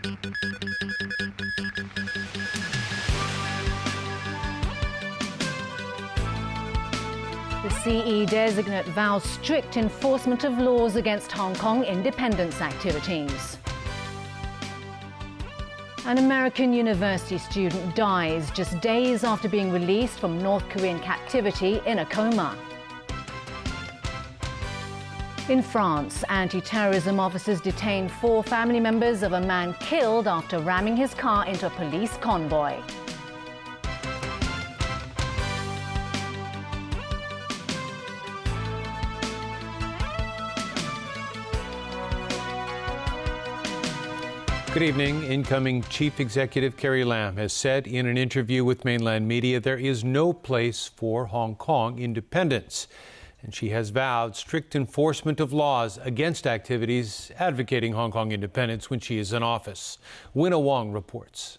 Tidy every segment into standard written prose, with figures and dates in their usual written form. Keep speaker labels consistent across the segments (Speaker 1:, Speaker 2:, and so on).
Speaker 1: The CE designate vows strict enforcement of laws against Hong Kong independence activities. An American university student dies just days after being released from North Korean captivity in a coma. In France, anti-terrorism officers detained 4 family members of a man killed after ramming his car into a police convoy.
Speaker 2: Good evening. Incoming Chief Executive Carrie Lam has said in an interview with mainland media there is no place for Hong Kong independence. And she has vowed strict enforcement of laws against activities advocating Hong Kong independence when she is in office. Winna Wong reports.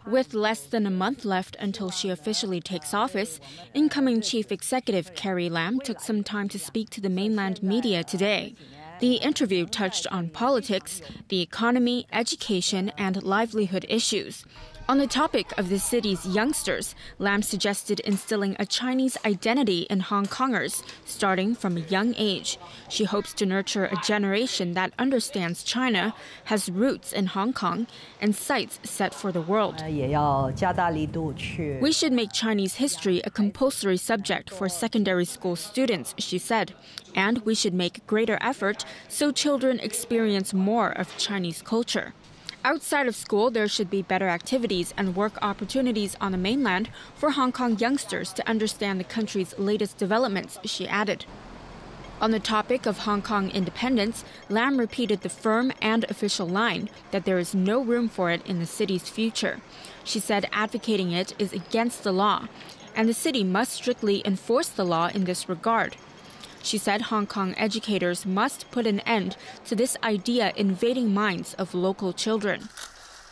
Speaker 3: With less than a month left until she officially takes office, incoming Chief Executive Carrie Lam took some time to speak to the mainland media today. The interview touched on politics, the economy, education, and livelihood issues. On the topic of the city's youngsters, Lam suggested instilling a Chinese identity in Hong Kongers, starting from a young age. She hopes to nurture a generation that understands China, has roots in Hong Kong, and sights set for the world. We should make Chinese history a compulsory subject for secondary school students, she said. And we should make greater effort so children experience more of Chinese culture. Outside of school, there should be better activities and work opportunities on the mainland for Hong Kong youngsters to understand the country's latest developments, she added. On the topic of Hong Kong independence, Lam repeated the firm and official line that there is no room for it in the city's future. She said advocating it is against the law, and the city must strictly enforce the law in this regard. She said Hong Kong educators must put an end to this idea invading minds of local children.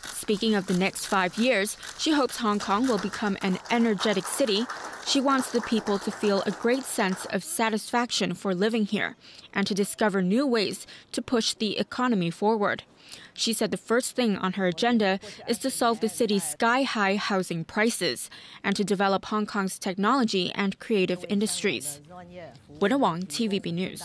Speaker 3: Speaking of the next 5 years, she hopes Hong Kong will become an energetic city. She wants the people to feel a great sense of satisfaction for living here and to discover new ways to push the economy forward. She said the first thing on her agenda is to solve the city's sky-high housing prices and to develop Hong Kong's technology and creative industries. Winna Wong, TVB News.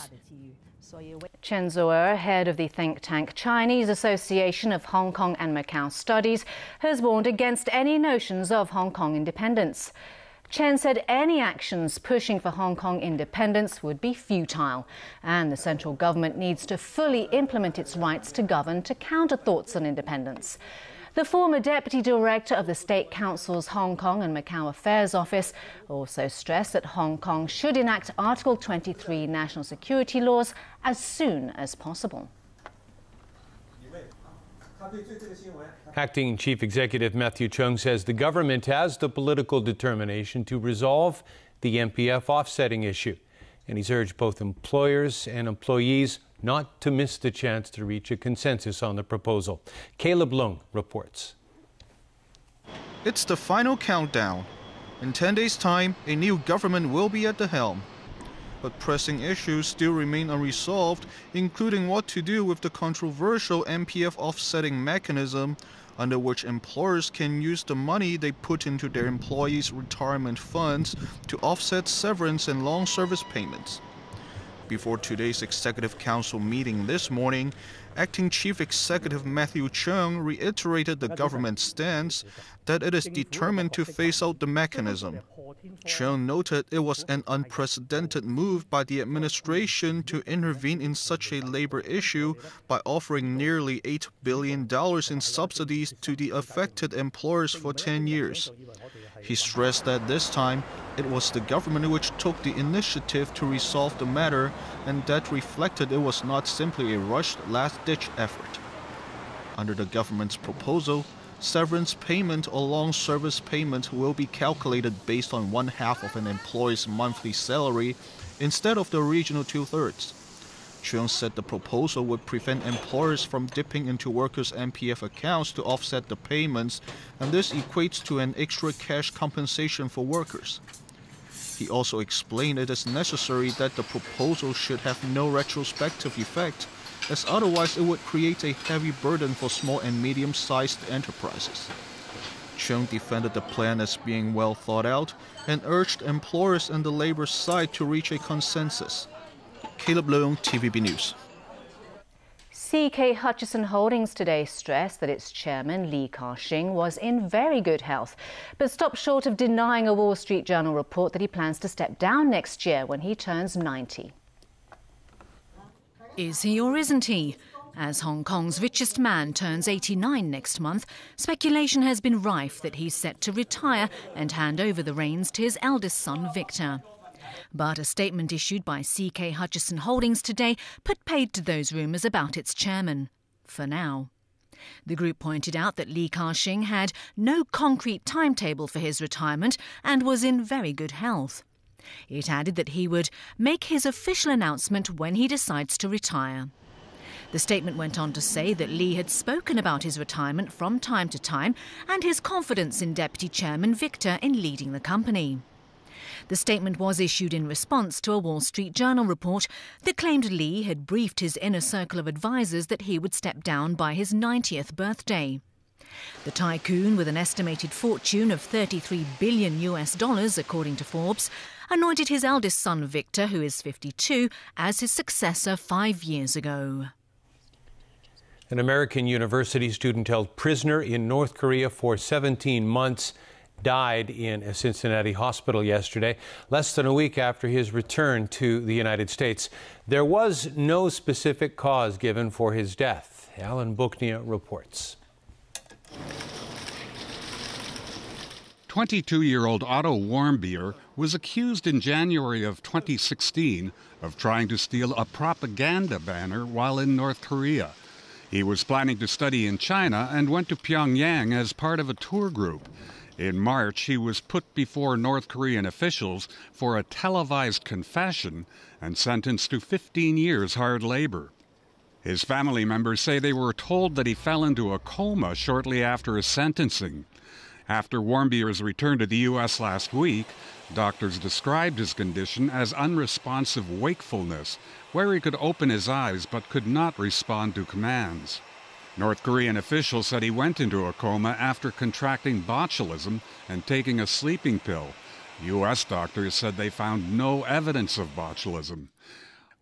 Speaker 1: Chen Zuo, head of the think tank Chinese Association of Hong Kong and Macau Studies, has warned against any notions of Hong Kong independence. Chen said any actions pushing for Hong Kong independence would be futile, and the central government needs to fully implement its rights to govern to counter thoughts on independence. The former deputy director of the State Council's Hong Kong and Macau Affairs Office also stressed that Hong Kong should enact Article 23 national security laws as soon as possible.
Speaker 2: Acting Chief Executive Matthew Cheung says the government has the political determination to resolve the MPF offsetting issue. And he's urged both employers and employees not to miss the chance to reach a consensus on the proposal. Caleb Leung reports.
Speaker 4: It's the final countdown. In 10 days' time, a new government will be at the helm. But pressing issues still remain unresolved, including what to do with the controversial MPF offsetting mechanism, under which employers can use the money they put into their employees' retirement funds to offset severance and long service payments. Before today's Executive Council meeting this morning, Acting Chief Executive Matthew Cheung reiterated the government's stance that it is determined to phase out the mechanism. Cheung noted it was an unprecedented move by the administration to intervene in such a labor issue by offering nearly $8 billion in subsidies to the affected employers for 10 years. He stressed that this time, it was the government which took the initiative to resolve the matter, and that reflected it was not simply a rushed last-ditch effort. Under the government's proposal, severance payment or long service payment will be calculated based on 1/2 of an employee's monthly salary instead of the original 2/3. Cheung said the proposal would prevent employers from dipping into workers' MPF accounts to offset the payments, and this equates to an extra cash compensation for workers. He also explained it is necessary that the proposal should have no retrospective effect, as otherwise it would create a heavy burden for small and medium-sized enterprises. Chung defended the plan as being well thought out and urged employers and the labor side to reach a consensus. Caleb Leung, TVB News.
Speaker 1: CK Hutchison Holdings today stressed that its chairman, Li Ka-shing, was in very good health, but stopped short of denying a Wall Street Journal report that he plans to step down next year when he turns 90.
Speaker 5: Is he or isn't he? As Hong Kong's richest man turns 89 next month, speculation has been rife that he's set to retire and hand over the reins to his eldest son, Victor. But a statement issued by CK Hutchison Holdings today put paid to those rumours about its chairman, for now. The group pointed out that Li Ka-shing had no concrete timetable for his retirement and was in very good health. It added that he would make his official announcement when he decides to retire. The statement went on to say that Li had spoken about his retirement from time to time and his confidence in Deputy Chairman Victor in leading the company. The statement was issued in response to a Wall Street Journal report that claimed Li had briefed his inner circle of advisers that he would step down by his 90th birthday. The tycoon, with an estimated fortune of $33 billion, according to Forbes, anointed his eldest son Victor, who is 52, as his successor 5 years ago.
Speaker 2: An American university student held prisoner in North Korea for 17 months died in a Cincinnati hospital yesterday, less than a week after his return to the United States. There was no specific cause given for his death. Alan Buknia reports.
Speaker 6: 22-year-old Otto Warmbier was accused in January of 2016 of trying to steal a propaganda banner while in North Korea. He was planning to study in China and went to Pyongyang as part of a tour group. In March, he was put before North Korean officials for a televised confession and sentenced to 15 years hard labor. His family members say they were told that he fell into a coma shortly after his sentencing. After Warmbier's return to the U.S. last week, doctors described his condition as unresponsive wakefulness, where he could open his eyes but could not respond to commands. North Korean officials said he went into a coma after contracting botulism and taking a sleeping pill. U.S. doctors said they found no evidence of botulism.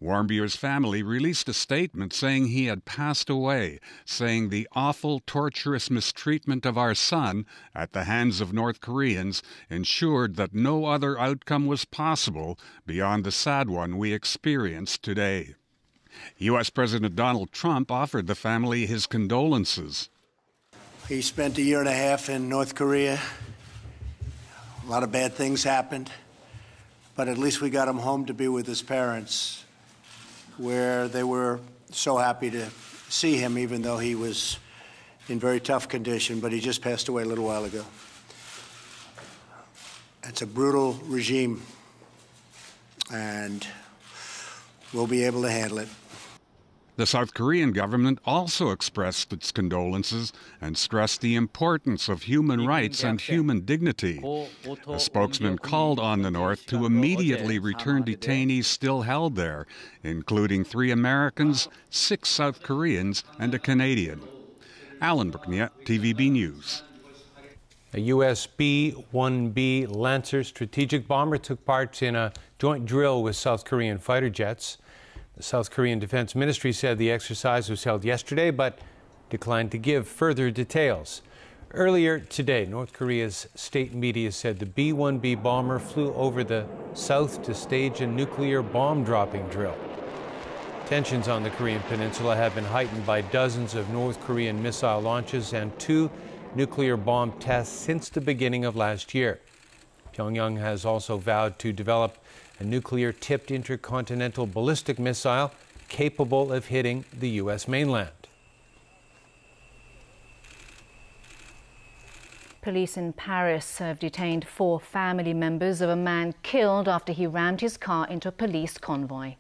Speaker 6: Warmbier's family released a statement saying he had passed away, saying the awful, torturous mistreatment of our son at the hands of North Koreans ensured that no other outcome was possible beyond the sad one we experienced today. U.S. President Donald Trump offered the family his condolences.
Speaker 7: He spent a year and a half in North Korea. A lot of bad things happened, but at least we got him home to be with his parents, where they were so happy to see him, even though he was in very tough condition, but he just passed away a little while ago. It's a brutal regime, and we'll be able to handle it.
Speaker 6: The South Korean government also expressed its condolences and stressed the importance of human rights and human dignity. A spokesman called on the North to immediately return detainees still held there, including 3 Americans, 6 South Koreans, and a Canadian. Alan Buknia, TVB News.
Speaker 2: A U.S. B-1B Lancer strategic bomber took part in a joint drill with South Korean fighter jets. The South Korean Defense Ministry said the exercise was held yesterday, but declined to give further details. Earlier today, North Korea's state media said the B-1B bomber flew over the south to stage a nuclear bomb-dropping drill. Tensions on the Korean peninsula have been heightened by dozens of North Korean missile launches and 2 nuclear bomb tests since the beginning of last year. Pyongyang has also vowed to develop a nuclear-tipped intercontinental ballistic missile capable of hitting the U.S. mainland.
Speaker 1: Police in Paris have detained 4 family members of a man killed after he rammed his car into a police convoy.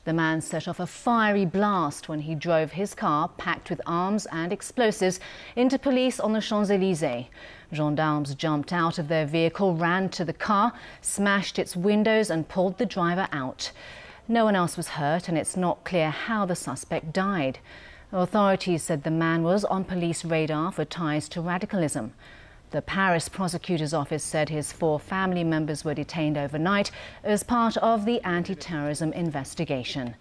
Speaker 1: The man set off a fiery blast when he drove his car, packed with arms and explosives, into police on the Champs-Élysées. Gendarmes jumped out of their vehicle, ran to the car, smashed its windows and pulled the driver out. No one else was hurt, and it's not clear how the suspect died. Authorities said the man was on police radar for ties to radicalism. The Paris prosecutor's office said his 4 family members were detained overnight as part of the anti-terrorism investigation.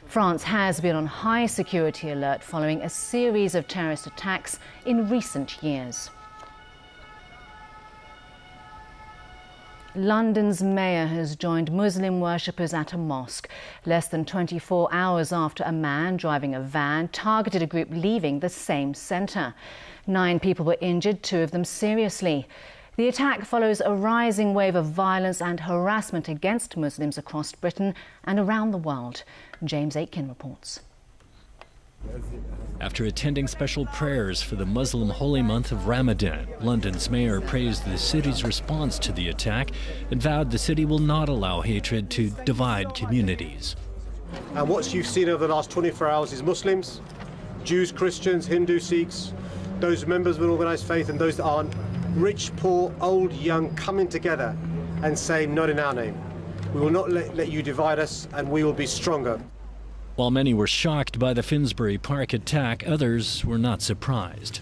Speaker 1: France has been on high security alert following a series of terrorist attacks in recent years. London's mayor has joined Muslim worshippers at a mosque less than 24 hours after a man driving a van targeted a group leaving the same centre. 9 people were injured, 2 of them seriously. The attack follows a rising wave of violence and harassment against Muslims across Britain and around the world. James Aitken reports.
Speaker 8: After attending special prayers for the Muslim holy month of Ramadan, London's mayor praised the city's response to the attack and vowed the city will not allow hatred to divide communities.
Speaker 9: And what you've seen over the last 24 hours is Muslims, Jews, Christians, Hindu, Sikhs, those members of an organised faith and those that aren't, rich, poor, old, young, coming together and saying, not in our name. We will not let you divide us, and we will be stronger.
Speaker 8: While many were shocked by the Finsbury Park attack, others were not surprised.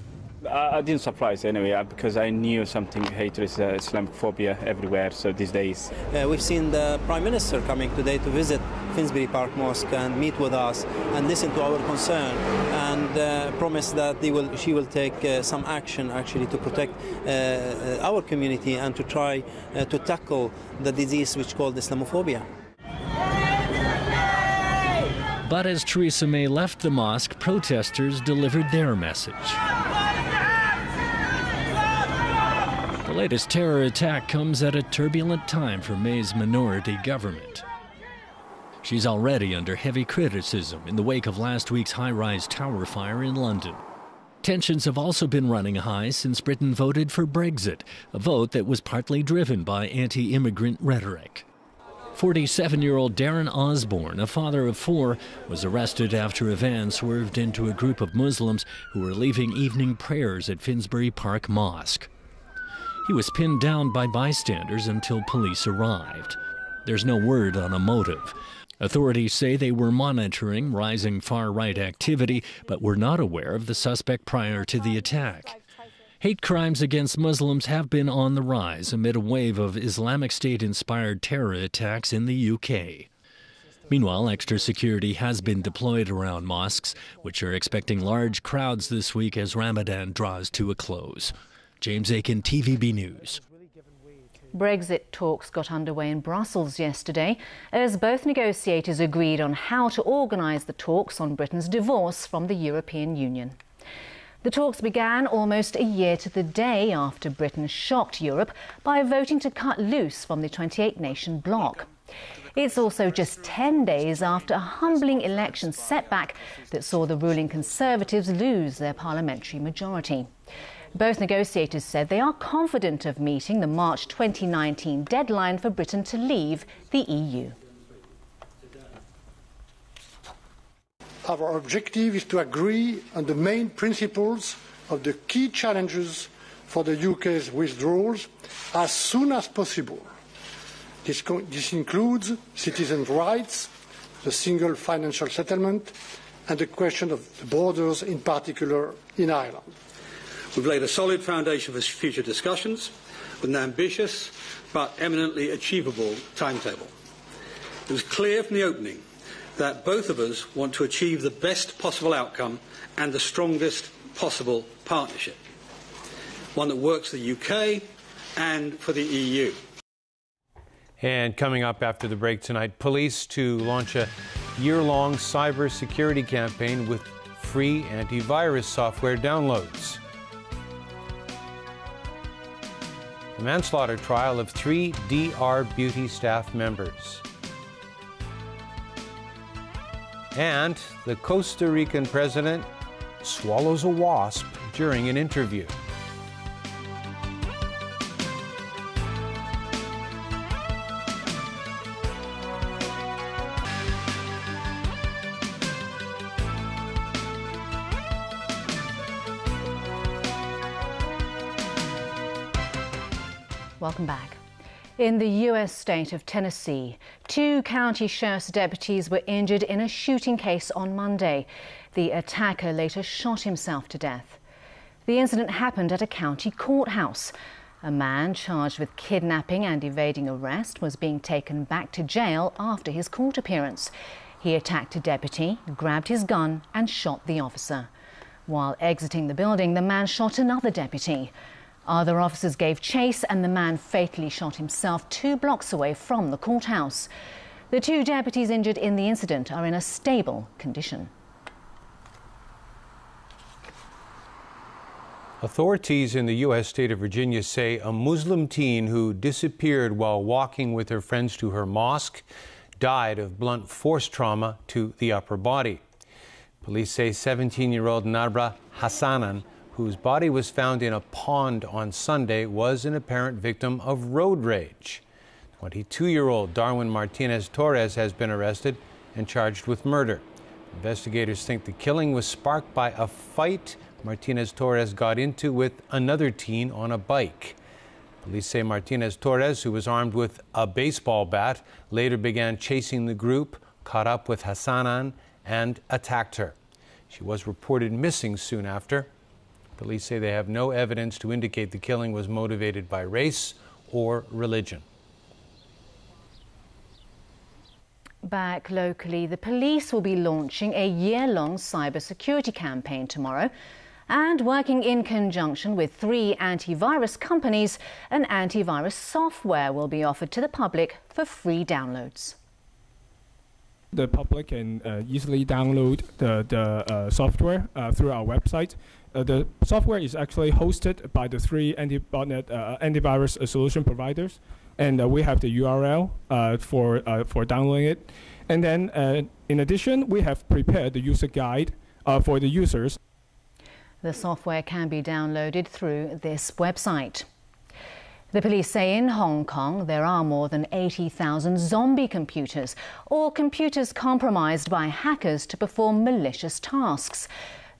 Speaker 10: I didn't surprise anyway, because I knew something hatred, Islamophobia everywhere, so these days.
Speaker 11: We've seen the Prime Minister coming today to visit Finsbury Park Mosque and meet with us and listen to our concern and promise that she will take some action actually to protect our community and to try to tackle the disease which is called Islamophobia.
Speaker 8: But as Theresa May left the mosque, protesters delivered their message. The latest terror attack comes at a turbulent time for May's minority government. She's already under heavy criticism in the wake of last week's high-rise tower fire in London. Tensions have also been running high since Britain voted for Brexit, a vote that was partly driven by anti-immigrant rhetoric. 47-year-old Darren Osborne, a father of 4, was arrested after a van swerved into a group of Muslims who were leaving evening prayers at Finsbury Park Mosque. He was pinned down by bystanders until police arrived. There's no word on a motive. Authorities say they were monitoring rising far-right activity, but were not aware of the suspect prior to the attack. Hate crimes against Muslims have been on the rise amid a wave of Islamic State-inspired terror attacks in the UK. Meanwhile, extra security has been deployed around mosques, which are expecting large crowds this week as Ramadan draws to a close. James Aitken, TVB News.
Speaker 1: Brexit talks got underway in Brussels yesterday as both negotiators agreed on how to organise the talks on Britain's divorce from the European Union. The talks began almost a year to the day after Britain shocked Europe by voting to cut loose from the 28-nation bloc. It's also just 10 days after a humbling election setback that saw the ruling Conservatives lose their parliamentary majority. Both negotiators said they are confident of meeting the March 2019 deadline for Britain to leave the EU.
Speaker 12: Our objective is to agree on the main principles of the key challenges for the UK's withdrawals as soon as possible. This includes citizens' rights, the single financial settlement, and the question of the borders, in particular in Ireland.
Speaker 13: We've laid a solid foundation for future discussions with an ambitious but eminently achievable timetable. It was clear from the opening that both of us want to achieve the best possible outcome and the strongest possible partnership, one that works for the UK and for the EU.
Speaker 2: And coming up after the break tonight, police to launch a year-long cybersecurity campaign with free antivirus software downloads. The manslaughter trial of 3 DR Beauty staff members. And the Costa Rican president swallows a wasp during an interview.
Speaker 1: Welcome back. In the U.S. state of Tennessee, 2 county sheriff's deputies were injured in a shooting case on Monday. The attacker later shot himself to death. The incident happened at a county courthouse. A man charged with kidnapping and evading arrest was being taken back to jail after his court appearance. He attacked a deputy, grabbed his gun and shot the officer. While exiting the building, the man shot another deputy. Other officers gave chase and the man fatally shot himself 2 blocks away from the courthouse. The 2 deputies injured in the incident are in a stable condition.
Speaker 2: Authorities in the U.S. state of Virginia say a Muslim teen who disappeared while walking with her friends to her mosque died of blunt force trauma to the upper body. Police say 17-year-old Nabra Hassanan, whose body was found in a pond on Sunday, was an apparent victim of road rage. 22-year-old Darwin Martinez Torres has been arrested and charged with murder. Investigators think the killing was sparked by a fight Martinez Torres got into with another teen on a bike. Police say Martinez Torres, who was armed with a baseball bat, later began chasing the group, caught up with Hassanan, and attacked her. She was reported missing soon after. Police say they have no evidence to indicate the killing was motivated by race or religion.
Speaker 1: Back locally, the police will be launching a year-long cybersecurity campaign tomorrow. And working in conjunction with 3 antivirus companies, an antivirus software will be offered to the public for free downloads.
Speaker 14: The public can easily download the software through our website. The software is actually hosted by the 3 antivirus solution providers, and we have the URL for downloading it. And then, in addition, we have prepared the user guide for the users.
Speaker 1: The software can be downloaded through this website. The police say in Hong Kong there are more than 80,000 zombie computers, or computers compromised by hackers to perform malicious tasks.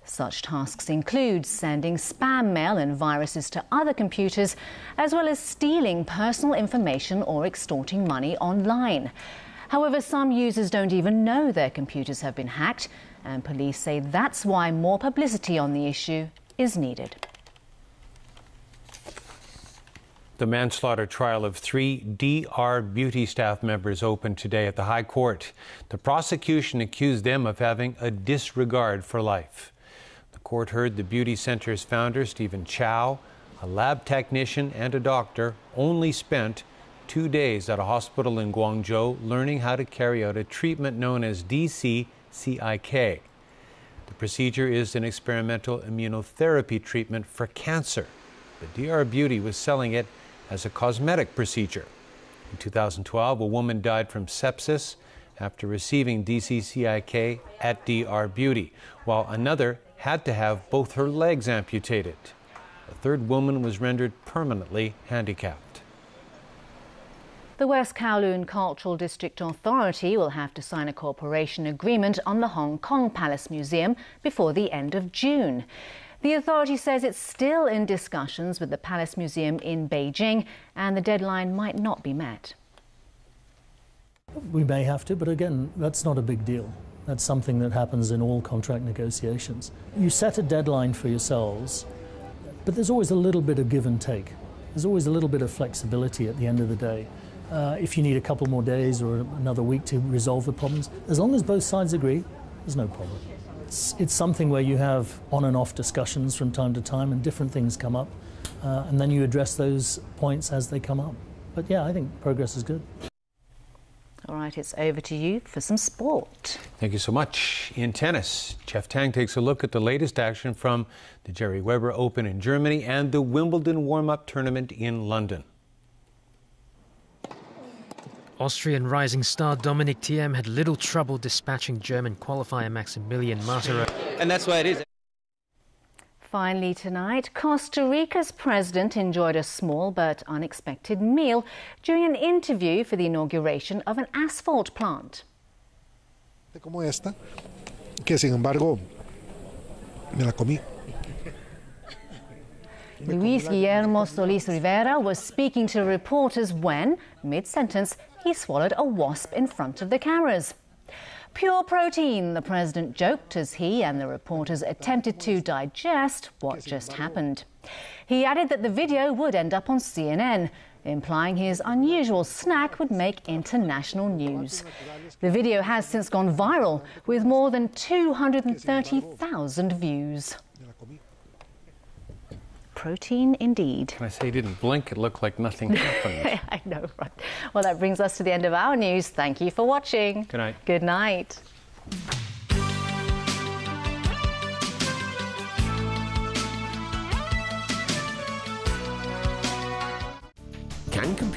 Speaker 1: Such tasks include sending spam mail and viruses to other computers, as well as stealing personal information or extorting money online. However, some users don't even know their computers have been hacked, and police say that's why more publicity on the issue is needed.
Speaker 2: The manslaughter trial of 3 DR Beauty staff members opened today at the High Court. The prosecution accused them of having a disregard for life. The court heard the beauty center's founder, Stephen Chow, a lab technician and a doctor, only spent 2 days at a hospital in Guangzhou learning how to carry out a treatment known as CIK. The procedure is an experimental immunotherapy treatment for cancer. But DR Beauty was selling it as a cosmetic procedure. In 2012, a woman died from sepsis after receiving CIK at DR Beauty, while another had to have both her legs amputated. A third woman was rendered permanently handicapped.
Speaker 1: The West Kowloon Cultural District Authority will have to sign a cooperation agreement on the Hong Kong Palace Museum before the end of June. The authority says it's still in discussions with the Palace Museum in Beijing and the deadline might not be met.
Speaker 15: We may have to, but again, that's not a big deal. That's something that happens in all contract negotiations. You set a deadline for yourselves, but there's always a little bit of give and take. There's always a little bit of flexibility at the end of the day. If you need a couple more days or another week to resolve the problems, as long as both sides agree, there's no problem. It's something where you have on and off discussions from time to time and different things come up, and then you address those points as they come up. But yeah, I think progress is good.
Speaker 1: All right, it's over to you for some sport.
Speaker 2: Thank you so much. In tennis, Jeff Tang takes a look at the latest action from the Jerry Weber Open in Germany and the Wimbledon warm-up tournament in London.
Speaker 16: Austrian rising star Dominic Thiem had little trouble dispatching German qualifier Maximilian Marterer.
Speaker 17: And that's why it is.
Speaker 1: Finally tonight, Costa Rica's president enjoyed a small but unexpected meal during an interview for the inauguration of an asphalt plant.
Speaker 18: Como esta, que sin embargo me la comí.
Speaker 1: Luis Guillermo Solis Rivera was speaking to reporters when, mid-sentence, he swallowed a wasp in front of the cameras. Pure protein, the president joked as he and the reporters attempted to digest what just happened. He added that the video would end up on CNN, implying his unusual snack would make international news. The video has since gone viral, with more than 230,000 views. Protein indeed.
Speaker 2: When I say he didn't blink, it looked like nothing happened.
Speaker 1: I know, right? Well, that brings us to the end of our news. Thank you for watching.
Speaker 2: Good night.
Speaker 1: Good night.
Speaker 17: Can computers